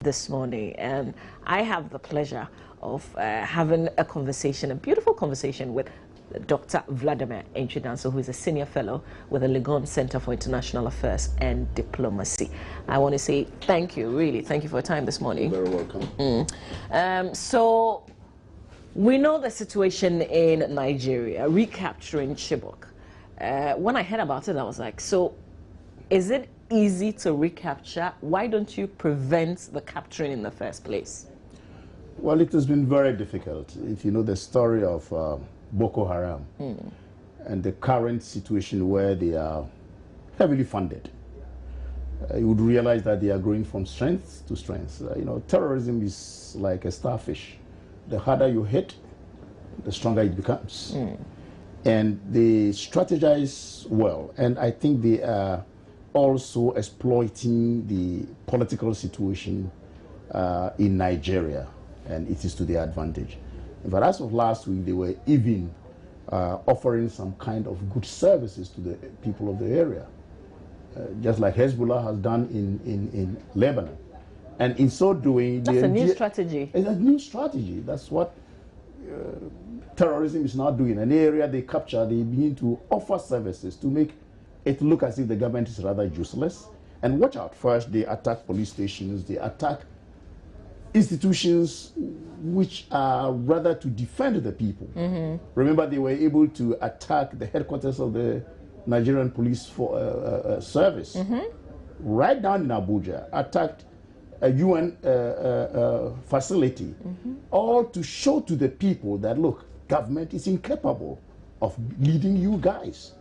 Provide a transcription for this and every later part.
this morning, and I have the pleasure of having a conversation, a beautiful conversation with Dr. Vladimir Antwi-Danso, who is a senior fellow with the Legon Center for International Affairs and Diplomacy. I want to say thank you, really, thank you for your time this morning. You're very welcome. So we know the situation in Nigeria, recapturing Chibok. When I heard about it, I was like, so is it easy to recapture? Why don't you prevent the capturing in the first place? Well, it has been very difficult. If you know the story of Boko Haram and the current situation where they are heavily funded, you would realize that they are growing from strength to strength. You know, terrorism is like a starfish. The harder you hit, the stronger it becomes. And they strategize well. And I think they are also exploiting the political situation in Nigeria. And it is to their advantage. But as of last week, they were even offering some kind of good services to the people of the area, just like Hezbollah has done in Lebanon. And in so doing, that's a new strategy. It's a new strategy. That's what terrorism is now doing. An area they capture, they begin to offer services to make it look as if the government is rather useless. And watch out, first they attack police stations, they attack institutions which are rather to defend the people. Remember, they were able to attack the headquarters of the Nigerian Police Service, right down in Abuja, attacked a UN facility, all to show to the people that, look, government is incapable of leading you guys.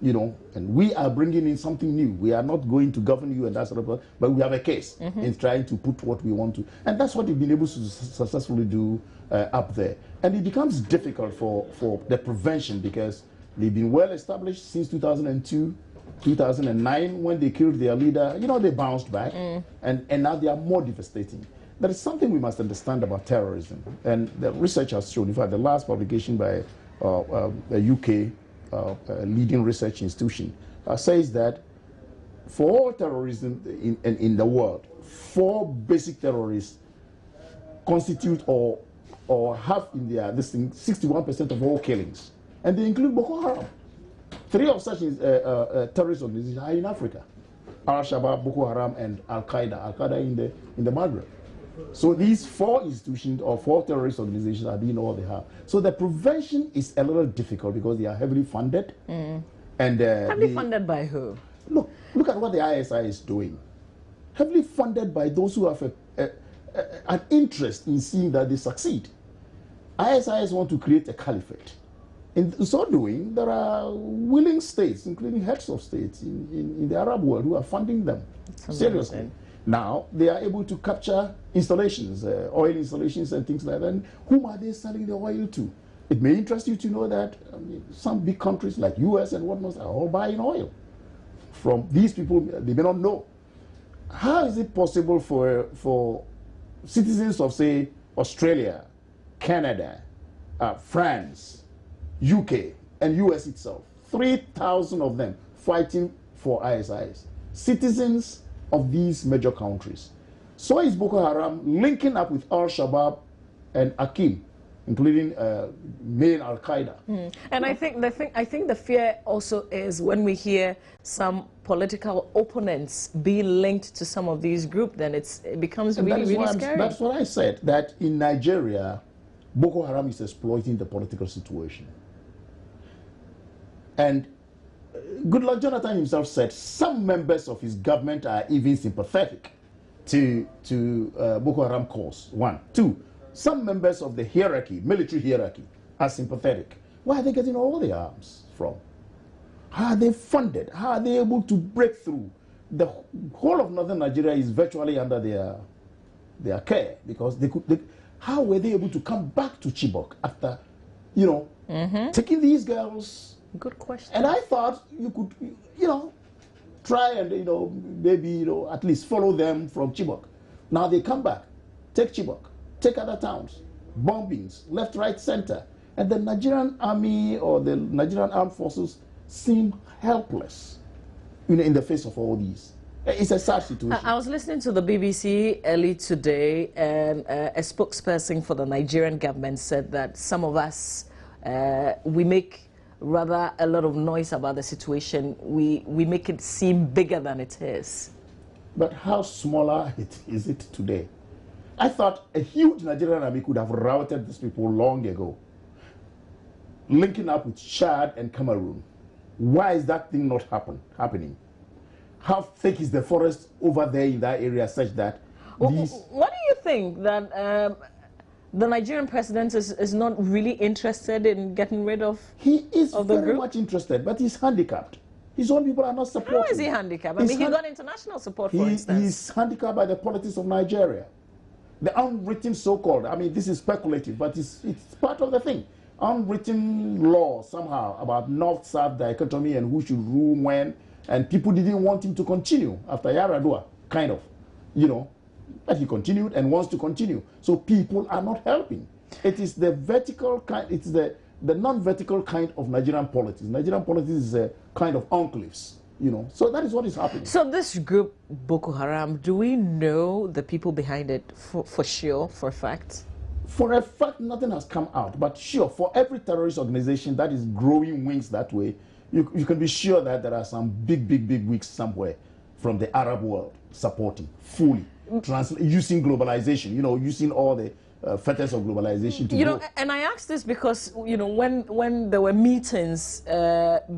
You know, and we are bringing in something new. We are not going to govern you and that sort of thing, but we have a case in trying to put what we want to. And that's what they've been able to successfully do up there. And it becomes difficult for the prevention because they've been well established since 2002, 2009, when they killed their leader. You know, they bounced back, and now they are more devastating. There is something we must understand about terrorism. And the research has shown, in fact, the last publication by the UK leading research institution says that for all terrorism in the world, 4 basic terrorists constitute or have in their this thing 61% of all killings, and they include Boko Haram. 3 of such terrorist organizations are in Africa: Al-Shabaab, Boko Haram, and Al-Qaeda. Al-Qaeda in the Maghreb. So these 4 institutions or 4 terrorist organizations are doing all they have. So the prevention is a little difficult because they are heavily funded. And heavily funded by who? Look at what the ISI is doing. Heavily funded by those who have an interest in seeing that they succeed. ISIs want to create a caliphate. In so doing, there are willing states, including heads of states in the Arab world, who are funding them seriously. Now, they are able to capture installations, oil installations and things like that. And whom are they selling the oil to? It may interest you to know that some big countries like US and whatnot are all buying oil from these people. They may not know. How is it possible for citizens of, say, Australia, Canada, France, UK, and US itself, 3,000 of them fighting for ISIS, citizens of these major countries? So is Boko Haram linking up with Al-Shabaab and Akim, including main Al-Qaeda. And I think the fear also is when we hear some political opponents be linked to some of these groups, then it becomes really scary. That's what I said, that in Nigeria, Boko Haram is exploiting the political situation. And Goodluck Jonathan himself said some members of his government are even sympathetic to Boko Haram cause. 1. 2, some members of the hierarchy, military hierarchy, are sympathetic. Where are they getting all the arms from? How are they funded? How are they able to break through? The whole of northern Nigeria is virtually under their care because how were they able to come back to Chibok after, taking these girls? Good question. And I thought you could, try and, maybe, at least follow them from Chibok. Now they come back, take Chibok, take other towns, bombings, left, right, center. And the Nigerian army or the Nigerian armed forces seem helpless, in the face of all these. It's a sad situation. I was listening to the BBC early today, and a spokesperson for the Nigerian government said that some of us, we make rather a lot of noise about the situation. We make it seem bigger than it is. But how smaller is it today? I thought a huge Nigerian army could have routed these people long ago, linking up with Chad and Cameroon. Why is that thing not happening? How thick is the forest over there in that area such that these... What do you think, that the Nigerian president is not really interested in getting rid of He is the very group? much interested, but he's handicapped. His own people are not supporting. How is he handicapped? I mean, he got international support, for instance. He's handicapped by the politics of Nigeria. The unwritten so-called, I mean, this is speculative, but it's part of the thing. Unwritten law somehow about North-South dichotomy and who should rule when, and people didn't want him to continue after Yaradua, kind of, you know. But he continued and wants to continue. So people are not helping. It is the vertical kind, it's the non-vertical kind of Nigerian politics. Nigerian politics is a kind of enclaves, you know. So that is what is happening. So this group, Boko Haram, do we know the people behind it for sure, for a fact? For a fact, nothing has come out. But sure, for every terrorist organization that is growing wings that way, you can be sure that there are some big wings somewhere from the Arab world supporting fully, using globalization, you know, using all the fetters of globalization to know, and I asked this because, you know, when there were meetings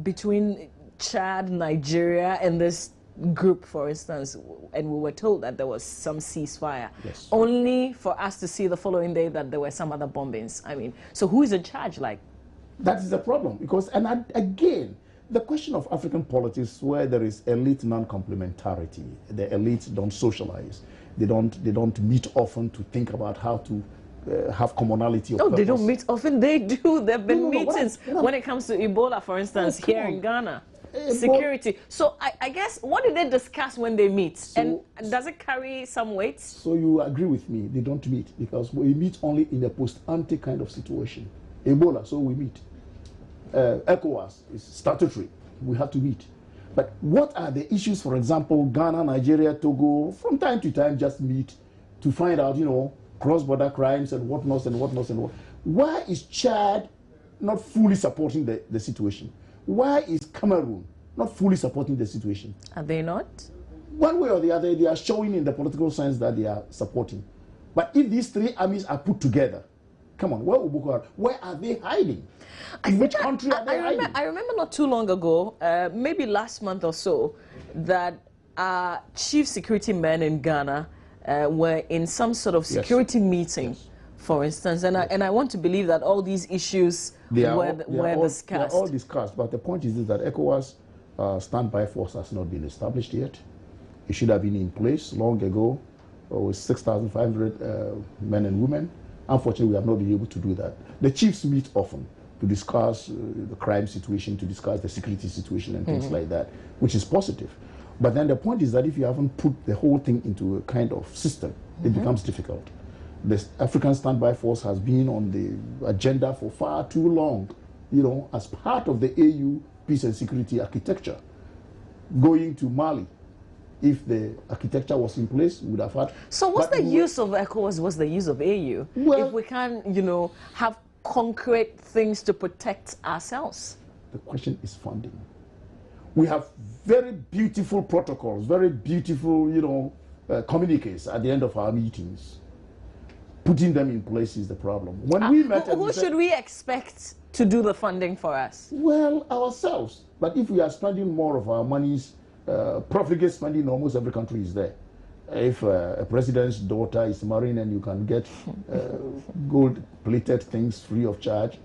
between Chad, Nigeria, and this group, for instance, and we were told that there was some ceasefire, yes, only for us to see the following day that there were some other bombings. I mean, so who is in charge? Like, that is the problem, because, and again, the question of African politics, where there is elite non-complementarity, the elites don't socialize, they don't meet often to think about how to have commonality of purpose. They don't meet often. They do. There have been meetings when it comes to Ebola, for instance, here in Ghana. Security. So I guess, what did they discuss when they meet? So, and does it carry some weight? So you agree with me, they don't meet, because we meet only in a post-ante kind of situation. Ebola, so we meet. ECOWAS is statutory, we have to meet. But what are the issues? For example, Ghana, Nigeria, Togo, from time to time just meet to find out, you know, cross-border crimes and whatnot and whatnot and what. Why is Chad not fully supporting the situation? Why is Cameroon not fully supporting the situation? Are they not? One way or the other, they are showing in the political sense that they are supporting. But if these three armies are put together, come on, where are they hiding? In which country are they hiding? I remember not too long ago, maybe last month or so, that chief security men in Ghana were in some sort of security meeting, for instance, and I want to believe that all these issues were discussed. They are all discussed, but the point is that ECOWAS standby force has not been established yet. It should have been in place long ago with 6,500 men and women. Unfortunately, we have not been able to do that. The chiefs meet often to discuss the crime situation, to discuss the security situation and things like that, which is positive. But then the point is that if you haven't put the whole thing into a kind of system, it becomes difficult. The African Standby Force has been on the agenda for far too long, you know, as part of the AU peace and security architecture. Going to Mali, if the architecture was in place, we would have had... So what's the use of ECOWAS, what's the use of AU? Well, if we can, you know, have concrete things to protect ourselves? The question is funding. We have very beautiful protocols, very beautiful, you know, communiques at the end of our meetings. Putting them in place is the problem. When we met, who should we expect to do the funding for us? Well, ourselves. But if we are spending more of our monies, profligate spending in almost every country is there. If a president's daughter is marrying and you can get gold-plated things free of charge,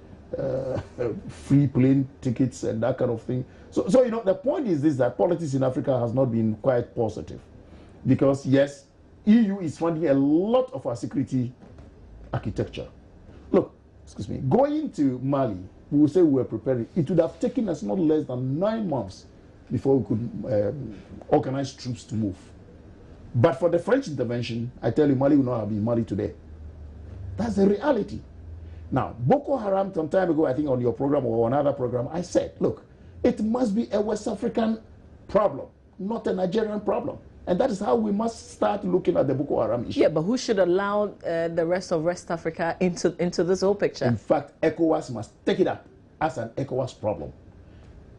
free plane tickets and that kind of thing. So you know, the point is this, that politics in Africa has not been quite positive. Because yes, EU is funding a lot of our security architecture. Look, excuse me, going to Mali, we will say we were preparing. It would have taken us not less than 9 months before we could organize troops to move. But for the French intervention, I tell you, Mali would not have been Mali today. That's the reality. Now, Boko Haram, some time ago, I think on your program or another program, I said, look, it must be a West African problem, not a Nigerian problem. And that is how we must start looking at the Boko Haram issue. Yeah, but who should allow the rest of West Africa into this whole picture? In fact, ECOWAS must take it up as an ECOWAS problem.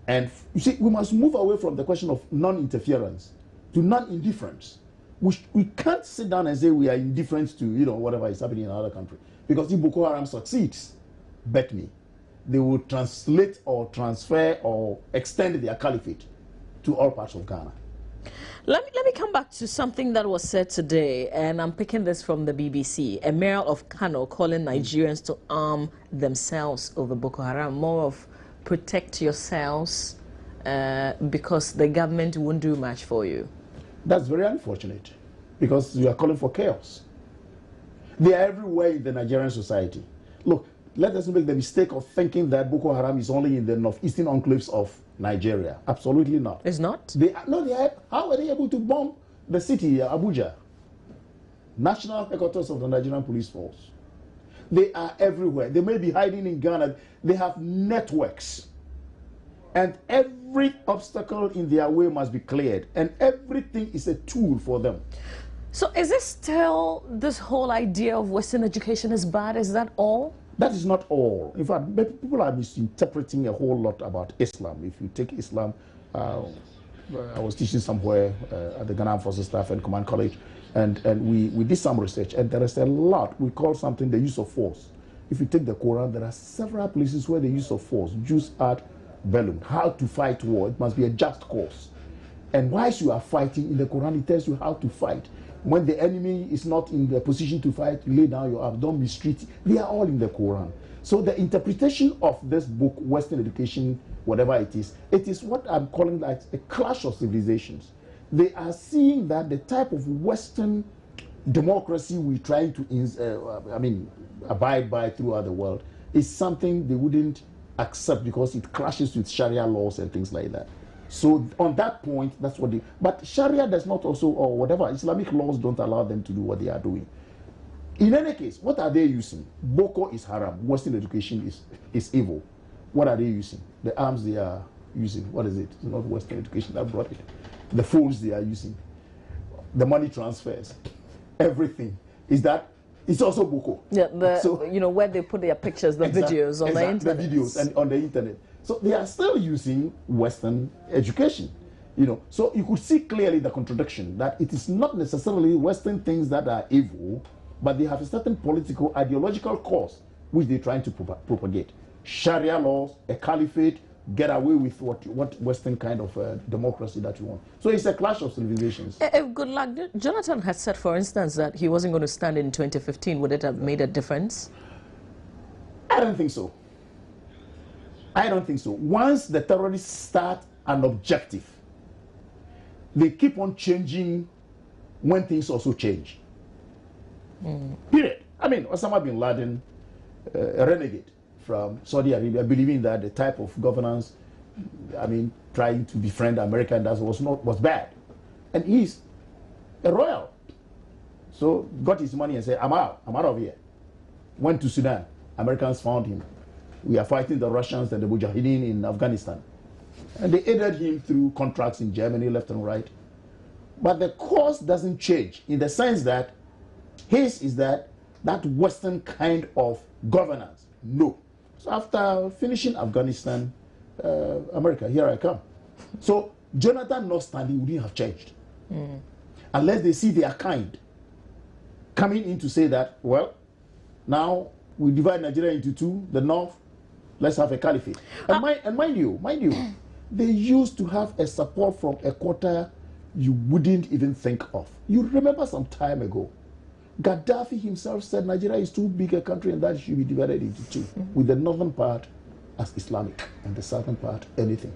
And you see, we must move away from the question of non-interference to non-indifference. We can't sit down and say we are indifferent to whatever is happening in another country. Because if Boko Haram succeeds, bet me, they will translate or transfer or extend their caliphate to all parts of Ghana. Let me come back to something that was said today, and I'm picking this from the BBC. A mayor of Kano calling Nigerians to arm themselves over Boko Haram, more of protect yourselves because the government won't do much for you. That's very unfortunate because you are calling for chaos. They are everywhere in the Nigerian society. Look, let us make the mistake of thinking that Boko Haram is only in the northeastern enclaves of Nigeria. Absolutely not. It's not? How are they able to bomb the city, Abuja? National headquarters of the Nigerian Police Force. They are everywhere. They may be hiding in Ghana. They have networks. And every obstacle in their way must be cleared. And everything is a tool for them. So is it still this whole idea of Western education is bad? Is that all? That is not all. In fact, people are misinterpreting a whole lot about Islam. If you take Islam, I was teaching somewhere at the Ghana Armed Forces Staff and Command College, and we did some research, and there is a lot. We call something the use of force. If you take the Quran, there are several places where the use of force, jus ad bellum, how to fight war. It must be a just cause. And whilst you are fighting, in the Quran, it tells you how to fight. When the enemy is not in the position to fight, lay down your arms, don't mistreat. They are all in the Quran. So the interpretation of this book, Western education, whatever it is what I'm calling like a clash of civilizations. They are seeing that the type of Western democracy we're trying to abide by throughout the world is something they wouldn't accept because it clashes with Sharia laws and things like that. So on that point, that's what but Sharia does not also, or whatever, Islamic laws don't allow them to do what they are doing. In any case, what are they using? Boko is haram. Western education is evil. What are they using? The arms they are using. What is it? It's not Western education that brought it. The phones they are using. The money transfers. Everything. It's also Boko. Yeah, where they put their pictures, the videos on the internet. The videos and on the internet. So they are still using Western education, So you could see clearly the contradiction that it is not necessarily Western things that are evil, but they have a certain political, ideological cause which they're trying to propagate. Sharia laws, a caliphate, get away with what Western kind of democracy that you want. So it's a clash of civilizations. If good luck, Jonathan had said, for instance, that he wasn't going to stand in 2015. Would it have made a difference? I don't think so. I don't think so. Once the terrorists start an objective, they keep on changing when things also change. Period. I mean, Osama bin Laden, a renegade from Saudi Arabia, believing that the type of governance, trying to befriend America and that was bad. And he's a royal. So got his money and said, I'm out of here. Went to Sudan. Americans found him. We are fighting the Russians and the Mujahideen in Afghanistan. And they aided him through contracts in Germany, left and right. But the cause doesn't change in the sense that his is that Western kind of governance. No. So after finishing Afghanistan, America, here I come. So Jonathan not standing wouldn't have changed. Unless they see their kind coming in to say that, well, now we divide Nigeria into two, the north, let's have a caliphate. And mind you, they used to have a support from a quarter you wouldn't even think of. You remember some time ago, Gaddafi himself said Nigeria is too big a country and that should be divided into two, with the northern part as Islamic and the southern part anything.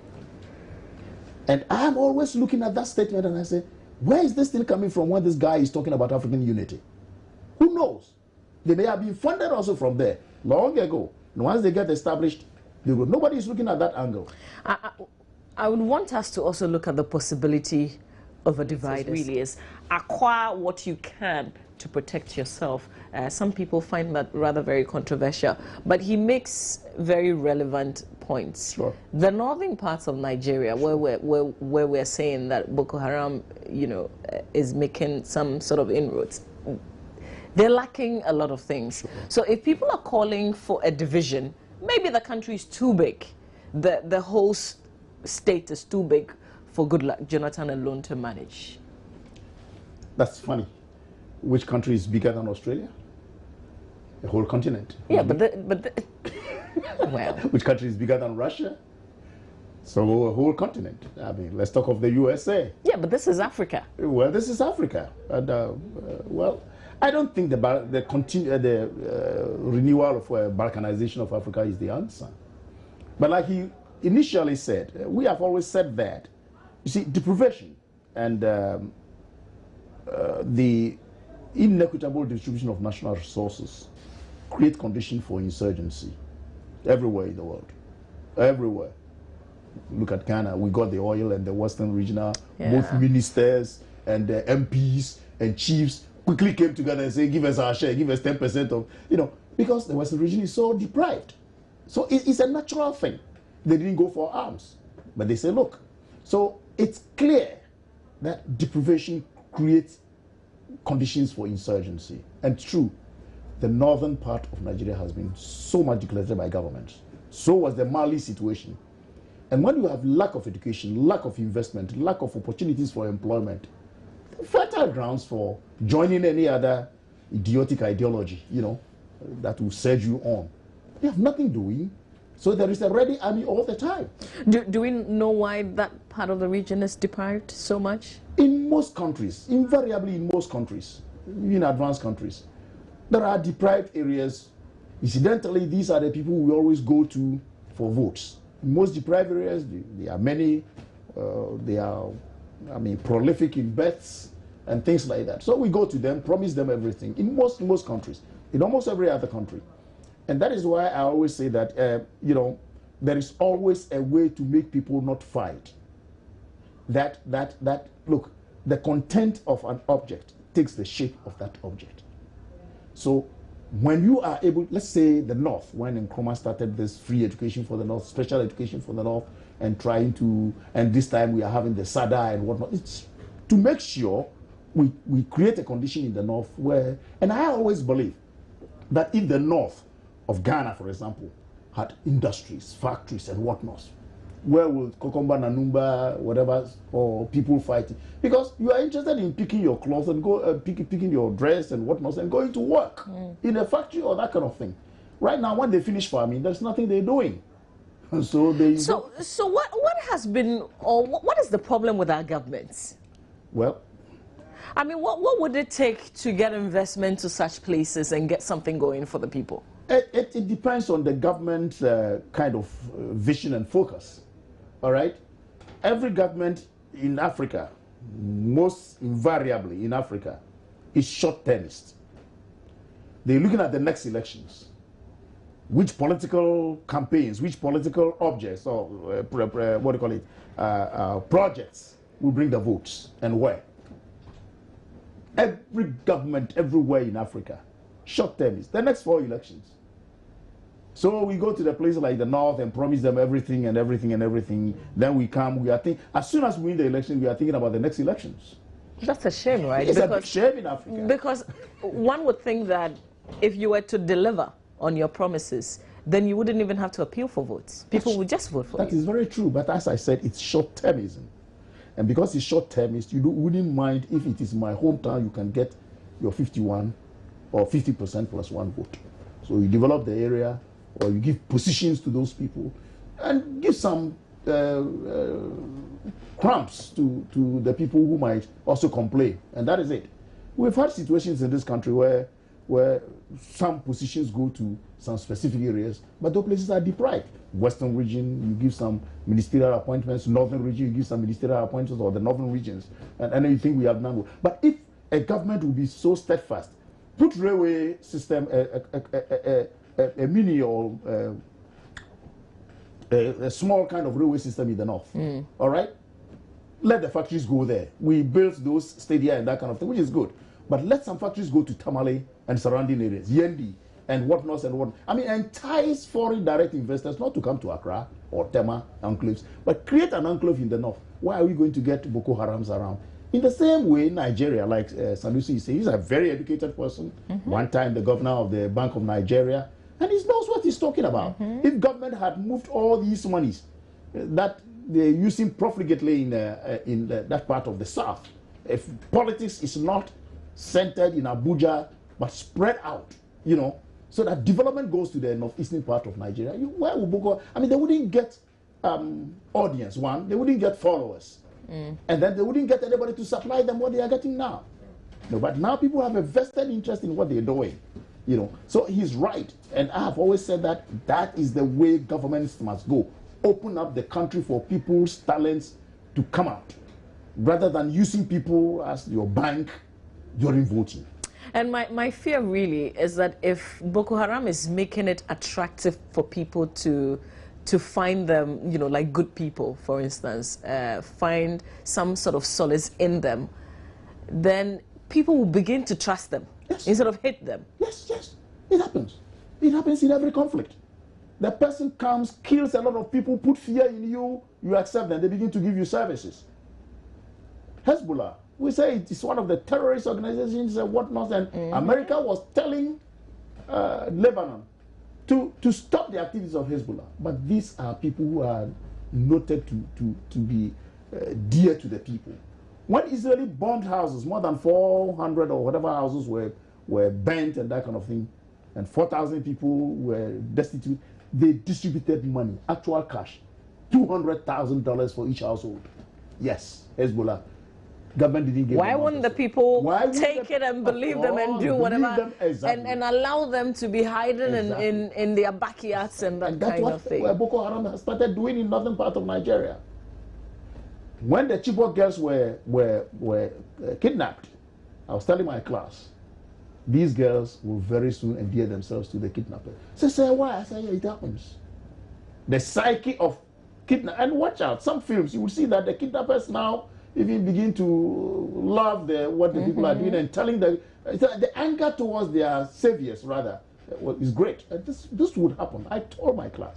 And I'm always looking at that statement and I say, where is this thing coming from when this guy is talking about African unity? Who knows? They may have been funded also from there long ago. And once they get established, nobody is looking at that angle. I would want us to also look at the possibility of a divide. It really is acquire what you can to protect yourself. Some people find that rather very controversial, but he makes very relevant points. Sure. The northern parts of Nigeria, where we're saying that Boko Haram, is making some sort of inroads, they're lacking a lot of things. Sure. So if people are calling for a division, maybe the country is too big. The whole state is too big for Goodluck Jonathan alone to manage. That's funny. Which country is bigger than Australia? The whole continent. Yeah, but well. Which country is bigger than Russia? So a whole continent. I mean, let's talk of the USA. Yeah, but this is Africa. Well, this is Africa. And, well, I don't think the renewal of Balkanization of Africa is the answer. But like he initially said, we have always said that, you see, deprivation and the inequitable distribution of national resources create conditions for insurgency everywhere in the world. Everywhere. Look at Ghana. We got the oil and the Western Regional, both ministers and MPs and chiefs quickly came together and said, give us our share, give us 10% of, because the Western region is so deprived. So it's a natural thing. They didn't go for arms, but they say, look. So it's clear that deprivation creates conditions for insurgency. And true, the northern part of Nigeria has been so much neglected by governments. So was the Mali situation. And when you have lack of education, lack of investment, lack of opportunities for employment, fertile grounds for joining any other idiotic ideology, that will surge you on. They have nothing doing. So there is a ready army all the time. Do we know why that part of the region is deprived so much? In most countries, invariably in most countries, in advanced countries, there are deprived areas. Incidentally, these are the people we always go to for votes. In most deprived areas, there are many, they are, prolific in births and things like that. So we go to them, promise them everything. In most countries, in almost every other country. And that is why I always say that, there is always a way to make people not fight. Look, the content of an object takes the shape of that object. So when you are able, let's say the North, when Nkrumah started this free education for the North, special education for the North, and and this time we are having the SADA and whatnot, it's to make sure we create a condition in the North where, and I always believe that if the North of Ghana, for example, had industries, factories, and whatnot, where will Kokomba, Nanumba, whatever, or people fighting? Because you are interested in picking your clothes and picking your dress and whatnot and going to work in a factory or that kind of thing. Right now, when they finish farming, there's nothing they're doing. So what has been, or what is the problem with our governments? Well, I mean, what would it take to get investment to such places and get something going for the people? It depends on the government kind of vision and focus. All right? Every government in Africa, most invariably in Africa, is short-termist. They're looking at the next elections. Which political campaigns, which political objects, or what do you call it, projects will bring the votes and where. Every government everywhere in Africa, short-termist, the next 4 elections. So we go to the places like the North and promise them everything and everything and everything. Then we come, as soon as we win the election, we are thinking about the next elections. That's a shame, right? It's a shame in Africa. Because one would think that if you were to deliver on your promises, then you wouldn't even have to appeal for votes. People would just vote for you. That is very true, but as I said, it's short-termism. And because it's short-termist, you wouldn't mind if it is my hometown, you can get your 51 or 50% plus 1 vote. So you develop the area, or you give positions to those people, and give some cramps to the people who might also complain, and that is it. We've had situations in this country where some positions go to some specific areas, but those places are deprived. Western region, you give some ministerial appointments. Northern region, you give some ministerial appointments, or the northern regions, and then you think we have none. But if a government will be so steadfast, put railway system, a mini or a small kind of railway system in the North, all right? Let the factories go there. We built those stadia and that kind of thing, which is good. But let some factories go to Tamale and surrounding areas, Yendi and whatnot and what. I mean, entice foreign direct investors not to come to Accra, or Tema enclaves, but create an enclave in the north. Why are we going to get Boko Harams around? In the same way, Nigeria, like Sanusi is saying, he's a very educated person. One time the governor of the Bank of Nigeria, and he knows what he's talking about. If government had moved all these monies that they're using profligately in that part of the south, if politics is not centered in Abuja but spread out, you know, so that development goes to the northeastern part of Nigeria, where would Boko? I mean, they wouldn't get audience. One, they wouldn't get followers. And then they wouldn't get anybody to supply them what they are getting now. No, but now people have a vested interest in what they're doing, you know. So he's right, and I have always said that that is the way governments must go. Open up the country for people's talents to come out, rather than using people as your bank during voting. And my fear really is that if Boko Haram is making it attractive for people to find them, you know, like good people, for instance, find some sort of solace in them, then people will begin to trust them instead of hate them. Yes, it happens. It happens in every conflict. The person comes, kills a lot of people, put fear in you, you accept them, they begin to give you services. Hezbollah, we say it is one of the terrorist organizations and whatnot, and America was telling Lebanon to stop the activities of Hezbollah. But these are people who are noted to be dear to the people. When Israeli bombed houses, more than 400 or whatever houses were burnt and that kind of thing, and 4,000 people were destitute, they distributed money, actual cash, $200,000 for each household. Yes, Hezbollah. Government didn't give. Why wouldn't the people take it and believe them and do whatever and allow them to be hiding in their backyards and that kind of thing? That's what Boko Haram has started doing in northern part of Nigeria. When the Chibok girls were kidnapped, I was telling my class, these girls will very soon endear themselves to the kidnapper. Say why? I say, yeah, it happens. The psyche of kidnap, and watch out, some films you will see that the kidnappers now even begin to love what the people are doing and telling the anger towards their saviors rather is great. This would happen. I told my class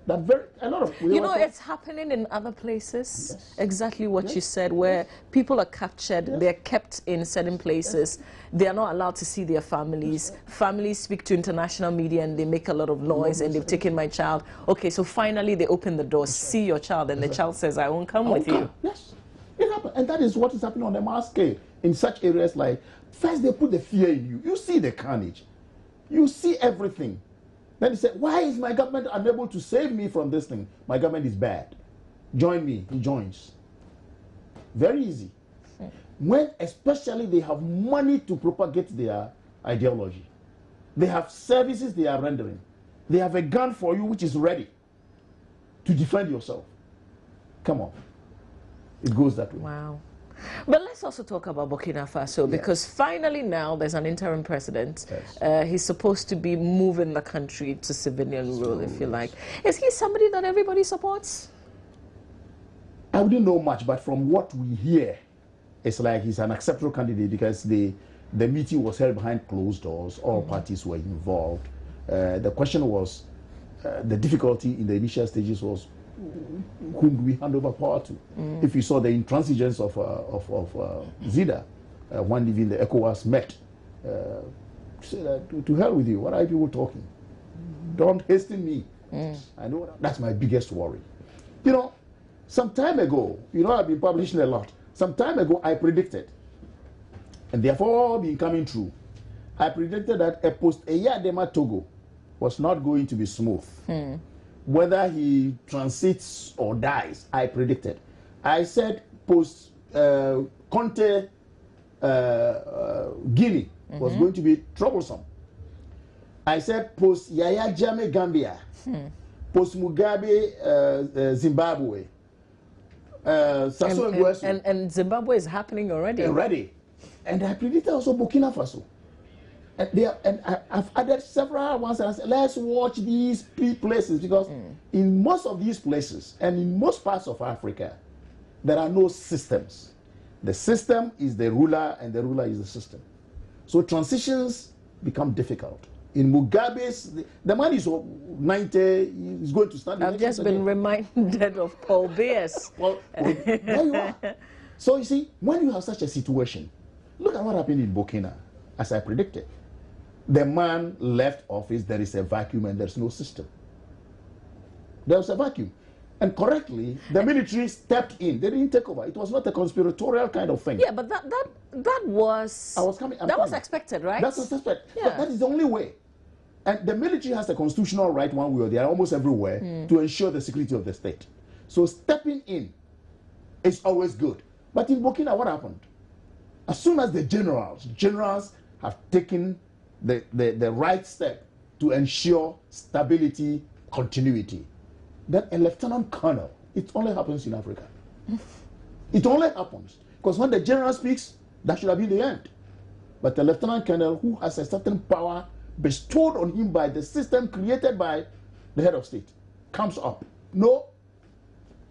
that a lot of it's happening in other places. Yes. Exactly what you said, where people are captured, they're kept in certain places. They are not allowed to see their families. Families speak to international media and they make a lot of noise and they've taken my child. Okay, so finally they open the door, see your child, and the child says, I won't come with you. Yes. It happened. And that is what is happening on a mass scale in such areas. Like, first they put the fear in you. You see the carnage. You see everything. Then they say, why is my government unable to save me from this thing? My government is bad. Join me. He joins. Very easy. When especially they have money to propagate their ideology. They have services they are rendering. They have a gun for you which is ready to defend yourself. Come on. It goes that way. Wow. But let's also talk about Burkina Faso, because finally now there's an interim president. Yes. He's supposed to be moving the country to civilian rule, if you like. Is he somebody that everybody supports? I wouldn't know much, but from what we hear, it's like he's an acceptable candidate because the meeting was held behind closed doors. All parties were involved. The question was, the difficulty in the initial stages was, whom do we hand over power to? If you saw the intransigence of Zida, when even the ECOWAS met, said, to hell with you, what are people talking? Don't hasten me. I know that's my biggest worry. You know, some time ago, I've been publishing a lot. Some time ago, I predicted, and therefore been coming true, I predicted that a post-Eyadema Togo was not going to be smooth. Whether he transits or dies, I predicted. I said post-Conte Guinea was going to be troublesome. I said post-Yaya Jammeh Gambia, post-Mugabe Zimbabwe. And Zimbabwe is happening already. And I predicted also Burkina Faso. And I've added several ones and I said, let's watch these places, because in most of these places and in most parts of Africa, there are no systems. The system is the ruler and the ruler is the system. So transitions become difficult. In Mugabe's, the man is 90, he's going to stand. I've just been reminded of Paul Biya's. Well, there you are. So you see, when you have such a situation, look at what happened in Burkina, as I predicted. The man left office, there is a vacuum and there's no system. There was a vacuum. And correctly, the military stepped in. They didn't take over. It was not a conspiratorial kind of thing. Yeah, but that was... That was expected, right? That was expected. Yeah. But that is the only way. And the military has a constitutional right one way or the other, almost everywhere, to ensure the security of the state. So stepping in is always good. But in Burkina, what happened? As soon as the generals have taken the right step to ensure stability, continuity, then a lieutenant colonel, it only happens in Africa. It only happens. Because when the general speaks, that should have been the end. But the lieutenant colonel, who has a certain power bestowed on him by the system created by the head of state, comes up. No,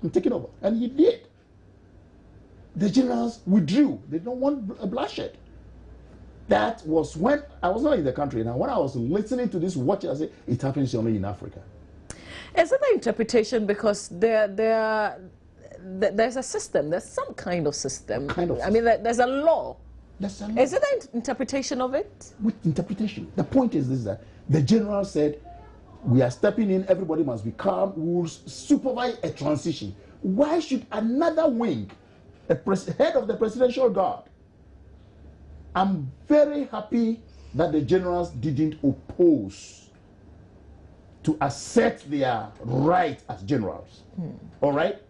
I'm taking over. And he did. The generals withdrew. They don't want a bloodshed. That was when I was not in the country. Now, when I was listening to this watch, I said, it happens only in Africa. Is it the interpretation because there's a system, there's some kind of system. I mean, there's a law. There's a law. Is it the interpretation of it? With interpretation. The point is this, that the general said, we are stepping in, everybody must be calm, we will supervise a transition. Why should another wing, head of the presidential guard? I'm very happy that the generals didn't oppose to assert their right as generals. All right?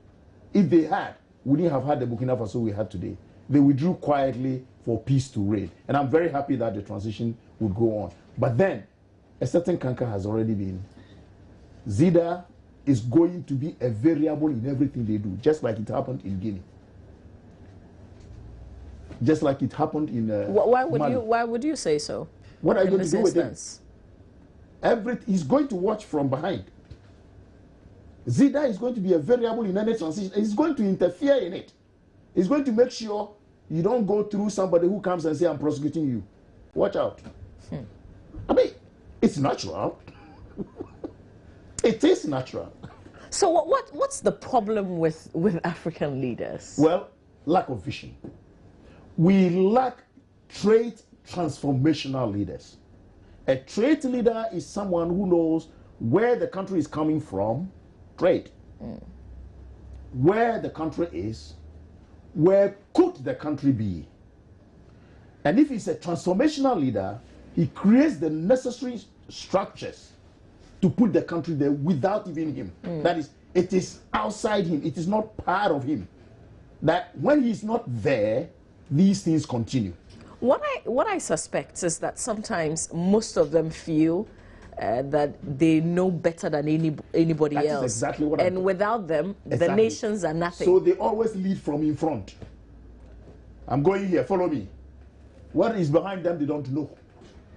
If they had, we wouldn't have had the Burkina Faso we had today. They withdrew quietly for peace to reign. And I'm very happy that the transition would go on. But then, a certain canker has already been. Zida is going to be a variable in everything they do, just like it happened in Guinea. Just like it happened in why would you say so? What are you going to do with him? He's going to watch from behind. Zida is going to be a variable in any transition. He's going to interfere in it. He's going to make sure you don't go through somebody who comes and say, I'm prosecuting you. Watch out. I mean, it's natural. It is natural. So what's the problem with African leaders? Well, lack of vision. We lack trait transformational leaders. A trait leader is someone who knows where the country is coming from, trait. Where the country is, where could the country be? And if he's a transformational leader, he creates the necessary structures to put the country there without even him. That is, it is outside him, it is not part of him. That when he's not there, these things continue. What I suspect is that sometimes most of them feel that they know better than anybody else. That is exactly what and without them, the nations are nothing. So they always lead from in front. I'm going here, follow me. What is behind them, they don't know.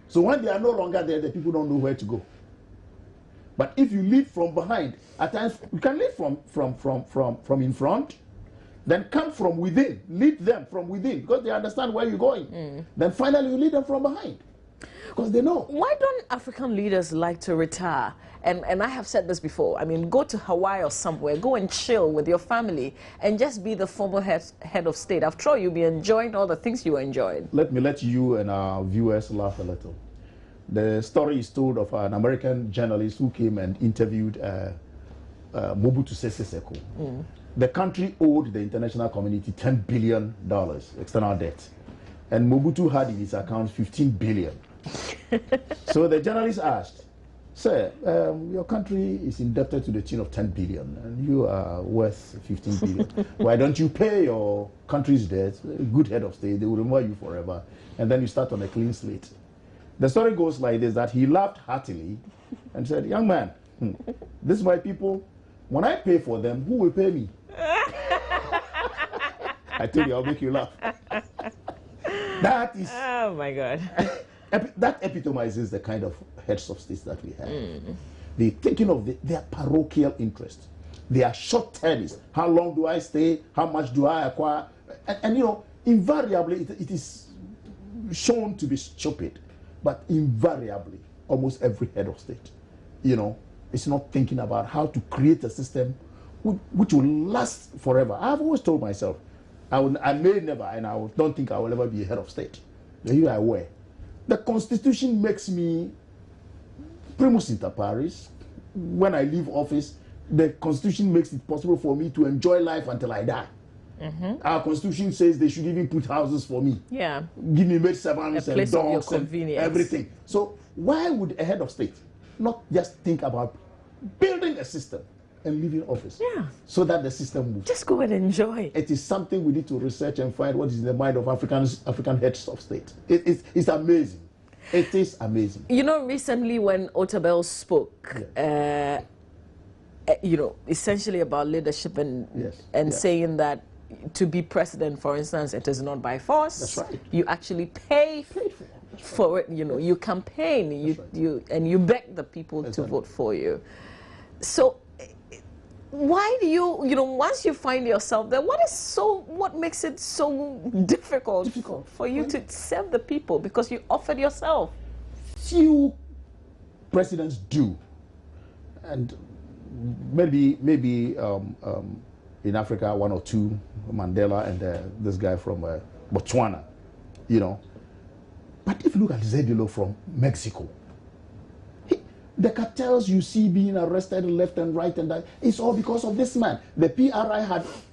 So when they are no longer there, the people don't know where to go. But if you lead from behind, at times you can lead from in front, then come from within, lead them from within, because they understand where you're going. Then finally you lead them from behind, because they know. Why don't African leaders like to retire? And I have said this before, I mean, go to Hawaii or somewhere, go and chill with your family, and just be the former head of state. After all, you'll be enjoying all the things you enjoyed. Let me let you and our viewers laugh a little. The story is told of an American journalist who came and interviewed Mobutu Sese Seko. The country owed the international community $10 billion external debt. And Mobutu had in his account $15 billion. So the journalist asked, sir, your country is indebted to the tune of $10 billion and you are worth $15 billion. Why don't you pay your country's debt? Good head of state, they will remember you forever. And then you start on a clean slate. The story goes like this, that he laughed heartily and said, young man, this is my people. When I pay for them, who will pay me? I told you, I'll make you laugh. That is... Oh, my God. That epitomizes the kind of heads of states that we have. They're thinking of their parochial interest. They are short-termists. How long do I stay? How much do I acquire? And you know, invariably, it is shown to be stupid. But invariably, almost every head of state. You know, it's not thinking about how to create a system which will last forever. I've always told myself, I may never, and don't think I will ever be a head of state. But here I were. The Constitution makes me primus inter pares. When I leave office, the Constitution makes it possible for me to enjoy life until I die. Our Constitution says they should even put houses for me. Yeah. Give me maid servants and dogs and everything. So why would a head of state not just think about building a system and leaving office? Yeah. So that the system moves. Just go and enjoy. It is something we need to research and find what is in the mind of African heads of state. It's amazing. It is amazing. You know, recently when Otabel spoke, you know, essentially about leadership and saying that to be president, for instance, it is not by force. That's right. You actually pay for it. You know, you campaign, you beg the people to vote for you. So, why do you know, once you find yourself there, what makes it so difficult for you to serve the people, because you offered yourself? Few presidents do, and maybe in Africa, one or two, Mandela and this guy from Botswana, you know. But if you look at Zedillo from Mexico, the cartels you see being arrested left and right, and that, it's all because of this man. The PRI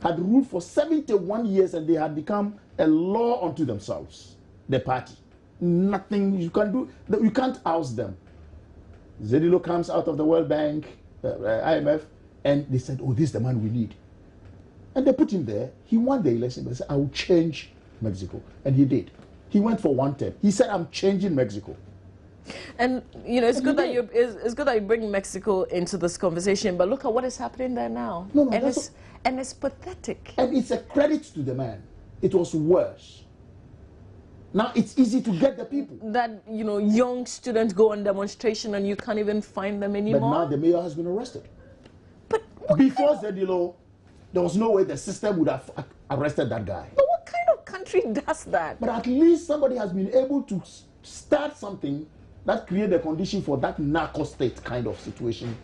had ruled for 71 years, and they had become a law unto themselves, the party. Nothing you can do, you can't oust them. Zedillo comes out of the World Bank, IMF, and they said, oh, this is the man we need. And they put him there. He won the election, but he said, I will change Mexico. And he did. He went for one term. He said, I'm changing Mexico. And you know, it's good that you bring Mexico into this conversation. But look at what is happening there now. And it's pathetic. And it's a credit to the man. It was worse. Now it's easy to get the people. That, you know, young students go on demonstration and you can't even find them anymore. But now the mayor has been arrested. But before Zedillo, there was no way the system would have arrested that guy. But what kind of country does that? But at least somebody has been able to start something that create a condition for that narco state kind of situation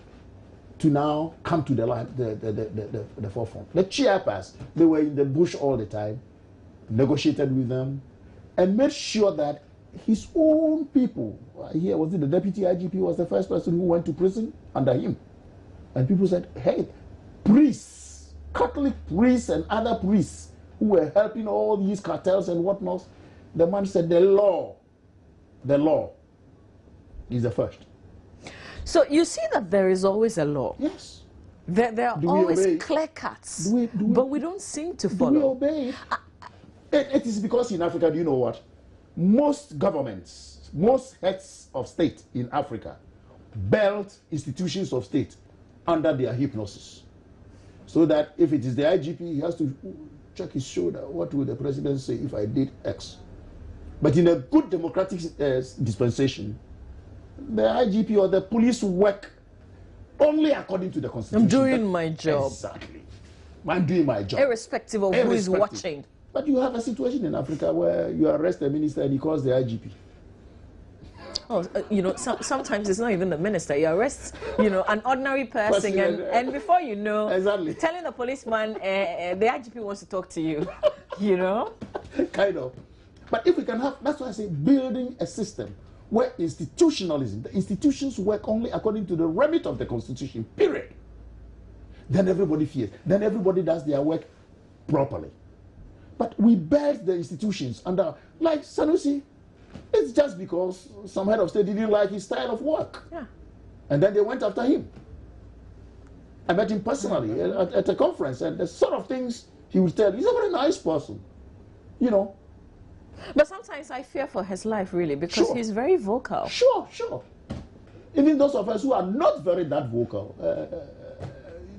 to now come to the forefront. The Chiapas, they were in the bush all the time, negotiated with them, and made sure that his own people, here was it the deputy IGP was the first person who went to prison under him. And people said, hey, priests, Catholic priests and other priests who were helping all these cartels and whatnot, the man said the law is the first. So you see that there is always a law. Yes. There are always clear cuts, but we don't seem to follow. Do we obey it? It is because in Africa, do you know what? Most governments, most heads of state in Africa built institutions of state under their hypnosis. So that if it is the IGP, he has to check his shoulder. What will the president say if I did X? But in a good democratic dispensation, the IGP or the police work only according to the Constitution. I'm doing my job. Exactly. I'm doing my job. Irrespective of who is watching. But you have a situation in Africa where you arrest a minister and he calls the IGP. Oh, you know, sometimes it's not even the minister. You arrest, you know, an ordinary person, and before you know, telling the policeman, the IGP wants to talk to you, you know? Kind of. But if we can have, that's why I say building a system where institutionalism, the institutions work only according to the remit of the Constitution, period. Then everybody fears. Then everybody does their work properly. But we build the institutions under, like Sanusi, it's just because some head of state didn't like his style of work. Yeah. And then they went after him. I met him personally at a conference, and the sort of things he would tell, he's a very nice person, you know. But sometimes I fear for his life, really, because he's very vocal. Sure. Even those of us who are not very that vocal,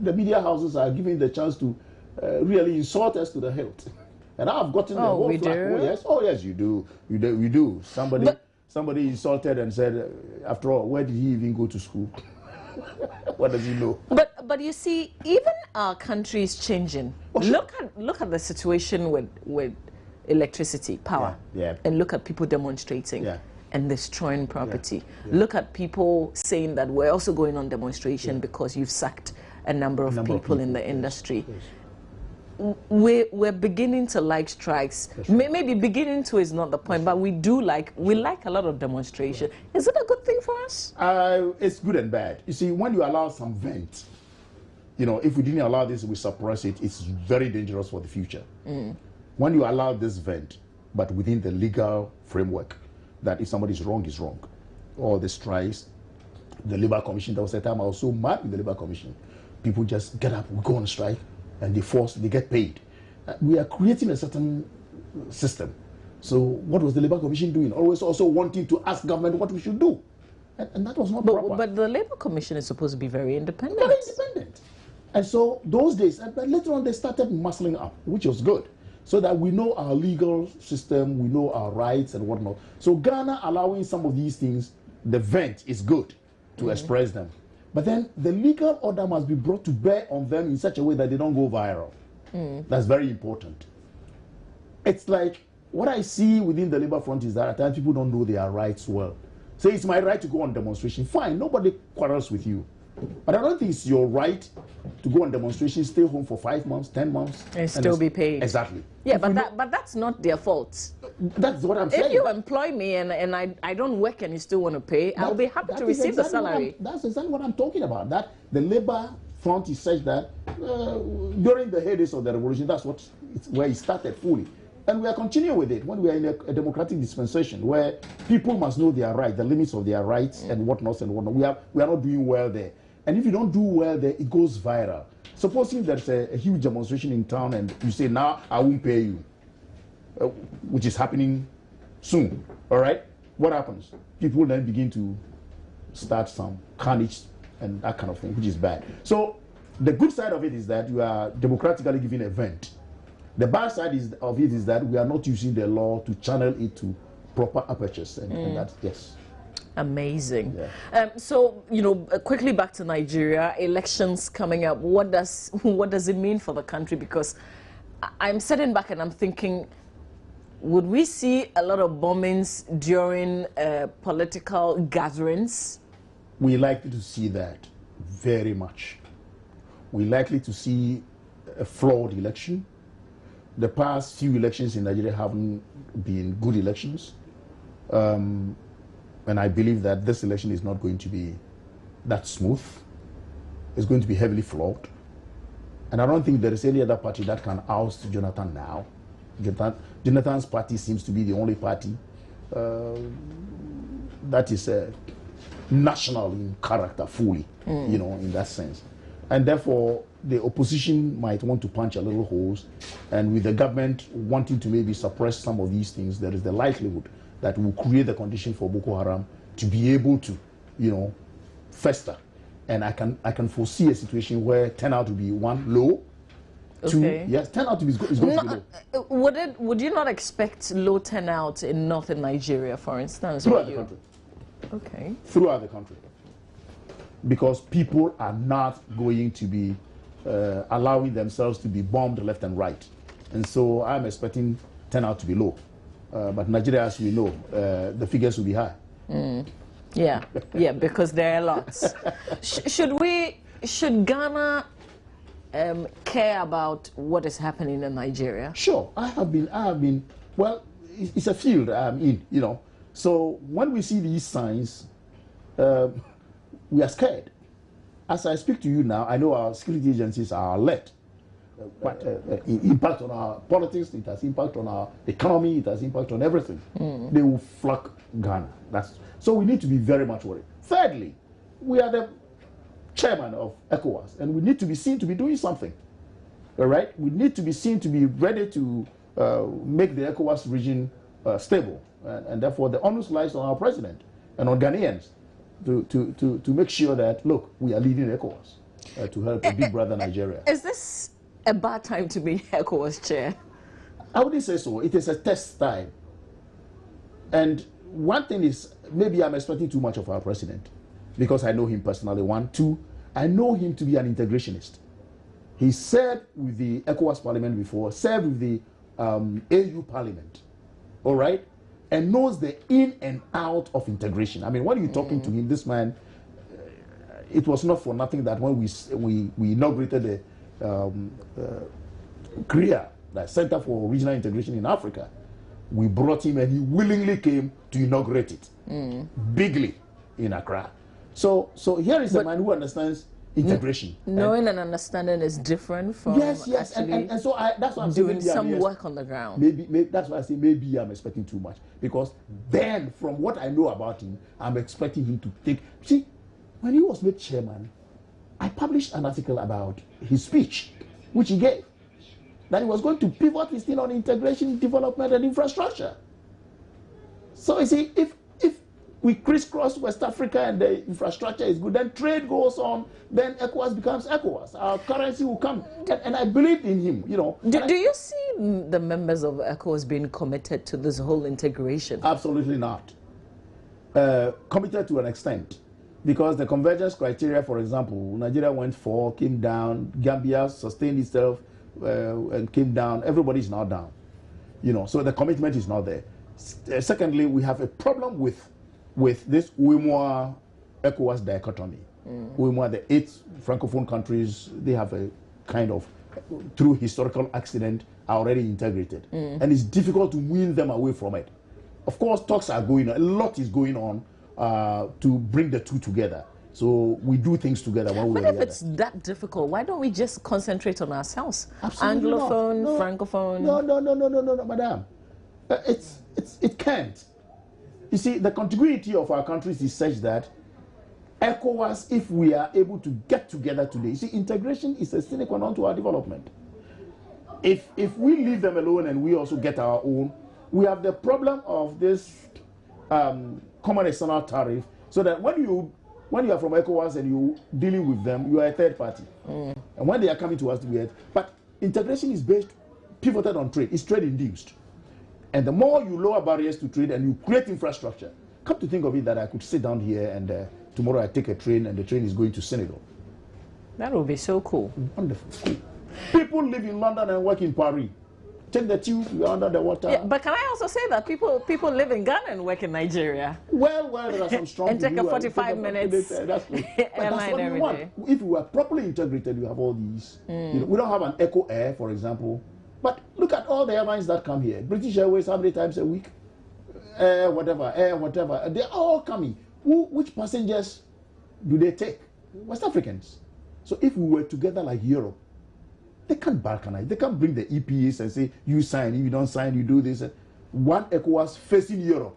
the media houses are giving the chance to really insult us to the hilt. And I've gotten the whole flack. Oh yes, you do. We do. Somebody insulted and said, after all, where did he even go to school? What does he know? But you see, even our country is changing. Oh, sure. Look at the situation with electricity, power, and look at people demonstrating. Yeah. and destroying property. Look at people saying that we're also going on demonstration because you've sacked a number of people in the industry. We're beginning to like strikes. Maybe beginning to is not the point, but we like a lot of demonstration. Is it a good thing for us? It's good and bad. You see, when you allow some vent, if we didn't allow this, we suppress it, it's very dangerous for the future. When you allow this vent, but within the legal framework, that if somebody is wrong, or the strikes, the Labour Commission, there was a time I was so mad with the Labour Commission. People just get up, we go on strike, and they get paid. We are creating a certain system. So what was the Labour Commission doing? Always also wanting to ask government what we should do. And that was not proper. But the Labour Commission is supposed to be very independent. Very independent. And so those days, but later on they started muscling up, which was good. So that we know our legal system, we know our rights and whatnot. So Ghana allowing some of these things, the vent is good to express them. But then the legal order must be brought to bear on them in such a way that they don't go viral. That's very important. It's like what I see within the labor front is that at times people don't know their rights well. Say it's my right to go on demonstration. Fine, nobody quarrels with you. But I don't think it's your right to go on demonstration, stay home for 5 months, 10 months. And still be paid. Exactly. Yeah, but that's not their fault. That's what I'm saying. If you employ me and I don't work and you still want to pay, I'll be happy to receive the salary. That's exactly what I'm talking about. That the labor front is such that during the heydays of the revolution, that's where it started fully. And we are continuing with it when we are in a democratic dispensation where people must know their rights, the limits of their rights and whatnot and whatnot. We are not doing well there. And if you don't do well there, it goes viral. Supposing there's a huge demonstration in town and you say, now I won't pay you, which is happening soon, all right? What happens? People then begin to start some carnage and that kind of thing, which is bad. So the good side of it is that you are democratically giving a vent. The bad side of it is that we are not using the law to channel it to proper apertures, and that's, yes. Amazing. Yeah. So, quickly back to Nigeria, elections coming up. What does it mean for the country? Because I'm sitting back and I'm thinking, would we see a lot of bombings during political gatherings? We're likely to see that very much. We're likely to see a flawed election. The past few elections in Nigeria haven't been good elections. And I believe that this election is not going to be that smooth. It's going to be heavily flawed. And I don't think there is any other party that can oust Jonathan now. Jonathan's party seems to be the only party that is national in character fully, in that sense. And therefore, the opposition might want to punch a little holes. And with the government wanting to maybe suppress some of these things, there is the likelihood that will create the condition for Boko Haram to be able to, fester. And I can foresee a situation where turnout will be one, low. Okay. Two, yes, turnout is going to be low. Would you not expect low turnout in northern Nigeria, for instance? Throughout the country. Okay. Throughout the country. Because people are not going to be allowing themselves to be bombed left and right. And so I'm expecting turnout to be low. But Nigeria, as we know, the figures will be high. Yeah, because there are lots. Should Ghana care about what is happening in Nigeria? Sure, I have been. Well, it's a field I'm in, So when we see these signs, we are scared. As I speak to you now, I know our security agencies are alert. Impact on our politics, it has impact on our economy, it has impact on everything. They will flock Ghana. So we need to be very much worried. Thirdly, we are the chairman of ECOWAS, and we need to be seen to be doing something. All right? We need to be seen to be ready to make the ECOWAS region stable. And therefore, the onus lies on our president and on Ghanaians to make sure that, look, we are leading ECOWAS to help a big brother Nigeria. Is this a bad time to be ECOWAS chair? I wouldn't say so. It is a test time. And one thing is, maybe I'm expecting too much of our president because I know him personally. One. Two, I know him to be an integrationist. He served with the ECOWAS parliament before, served with the AU parliament. All right? and knows the in and out of integration. I mean, when you're talking to him, this man, it was not for nothing that when we inaugurated the CREA, the Center for Regional Integration in Africa, we brought him and he willingly came to inaugurate it bigly in Accra. So here is a man who understands integration. Knowing and understanding is different from yes, and so that's why I'm doing saying some work on the ground. Maybe that's why I say maybe I'm expecting too much, because then from what I know about him, I'm expecting him to take. See, when he was made chairman, I published an article about his speech, which he gave, that he was going to pivot his thing on integration, development, and infrastructure. So you see, if we crisscross West Africa and the infrastructure is good, then trade goes on, then ECOWAS becomes ECOWAS. Our currency will come. And I believed in him, you know. Do you see the members of ECOWAS being committed to this whole integration? Absolutely not. Committed to an extent. Because the convergence criteria, for example, Nigeria went 4, came down, Gambia sustained itself and came down. Everybody's now down. You know, so the commitment is not there. Secondly, we have a problem with this UEMOA ECOWAS dichotomy. UEMOA, the 8 francophone countries, they have a kind of, through historical accident, are already integrated. And it's difficult to win them away from it. Of course, talks are going on. A lot is going on to bring the two together. So we do things together one way or the other. But if it's that difficult, why don't we just concentrate on ourselves? Absolutely Anglophone, not. Francophone. No, madam. It can't. You see, the contiguity of our countries is such that ECOWAS, if we are able to get together today, you see, integration is a sine qua non to our development. If we leave them alone and we also get our own, we have the problem of this common external tariff, so that when you are from ECOWAS and you're dealing with them, you are a third party. And when they are coming to us, but integration is pivoted on trade. It's trade induced. And the more you lower barriers to trade and you create infrastructure, come to think of it that I could sit down here and tomorrow I take a train and the train is going to Senegal. That would be so cool. Wonderful. Cool. People live in London and work in Paris. Take the tube, you're under the water. Yeah, but can I also say that people live in Ghana and work in Nigeria? Well, there are some strong and take a 45 minutes airline every day. If we were properly integrated, we have all these. You know, we don't have an Eco Air, for example. But look at all the airlines that come here. British Airways, how many times a week? Air whatever. They're all coming. Which passengers do they take? West Africans. So if we were together like Europe, they can't balkanize. They can't bring the EPAs and say, you sign, if you don't sign, you do this. One ECOWAS facing Europe.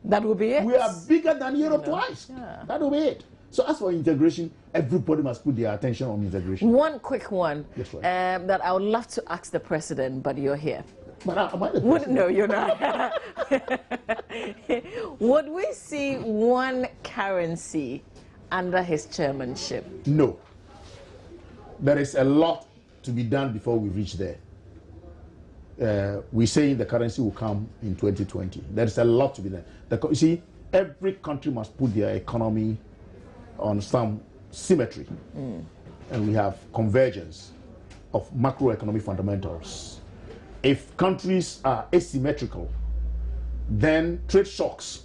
That will be it. We are bigger than Europe twice. Yeah. That will be it. So as for integration, everybody must put their attention on integration. One quick one. Yes, right. That I would love to ask the president, but you're here. But am I the president? No, you're not. Would we see one currency under his chairmanship? No. There is a lot to be done before we reach there. We say the currency will come in 2020. There is a lot to be done. You see, every country must put their economy on some symmetry. And we have convergence of macroeconomic fundamentals. If countries are asymmetrical, then trade shocks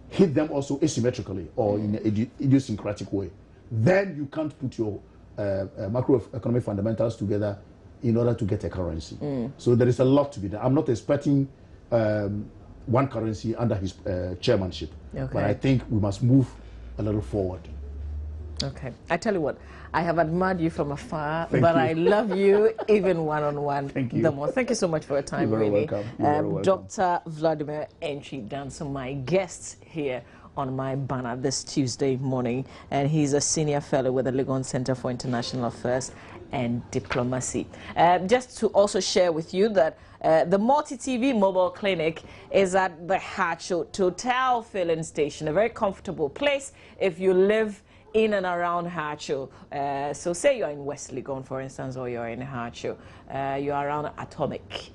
hit them also asymmetrically or in an idiosyncratic way. Then you can't put your macroeconomic fundamentals together in order to get a currency. So there is a lot to be done. I'm not expecting one currency under his chairmanship, but I think we must move a little forward. Okay. I tell you what, I have admired you from afar, but I love you even one-on-one. Thank you. The more. Thank you so much for your time, You're very really. welcome. You're very welcome. Dr. Vladimir Antwi-Danso, my guest here on my banner this Tuesday morning, and he's a senior fellow with the Legon Center for International Affairs and Diplomacy. Just to also share with you that the Multi-TV mobile clinic is at the Hacho Total filling station, a very comfortable place if you live in and around Hacho. So say you're in West Legon, for instance, or you're in Hacho, you're around Atomic.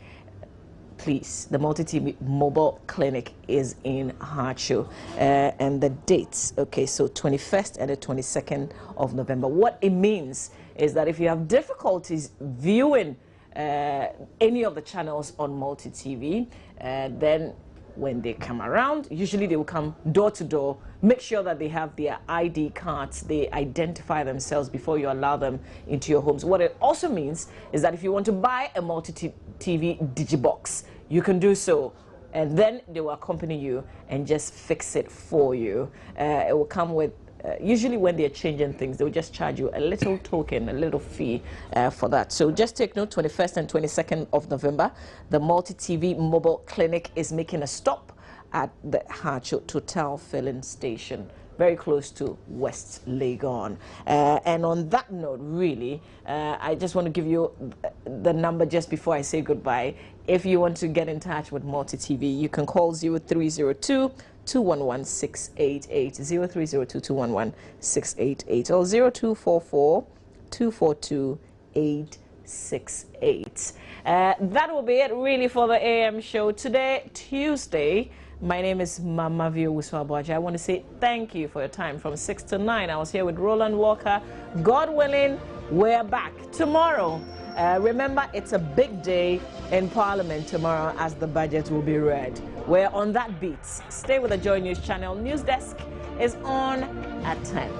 Please, the Multi-TV mobile clinic is in Hacho. And the dates, okay, so 21st and the 22nd of November. What it means is that if you have difficulties viewing any of the channels on Multi-TV, then when they come around. Usually they will come door to door, make sure that they have their ID cards, they identify themselves before you allow them into your homes. What it also means is that if you want to buy a multi-TV digibox, you can do so, and then they will accompany you and just fix it for you. It will come with usually when they're changing things, they'll just charge you a little token, a little fee for that. So just take note, 21st and 22nd of November, the Multi-TV Mobile Clinic is making a stop at the Harcho Total filling station, very close to West Legon. And on that note, really, I just want to give you the number just before I say goodbye. If you want to get in touch with Multi-TV, you can call 0302 211-688, 0302-211-688, or 0244-242-868. That will be it really for the AM show today, Tuesday. My name is Mama Vio Wuswabaja. I want to say thank you for your time from 6 to 9. I was here with Roland Walker. God willing, we're back tomorrow. Remember, it's a big day in Parliament tomorrow as the budget will be read. We're on that beat. Stay with the Joy News Channel. News Desk is on at 10.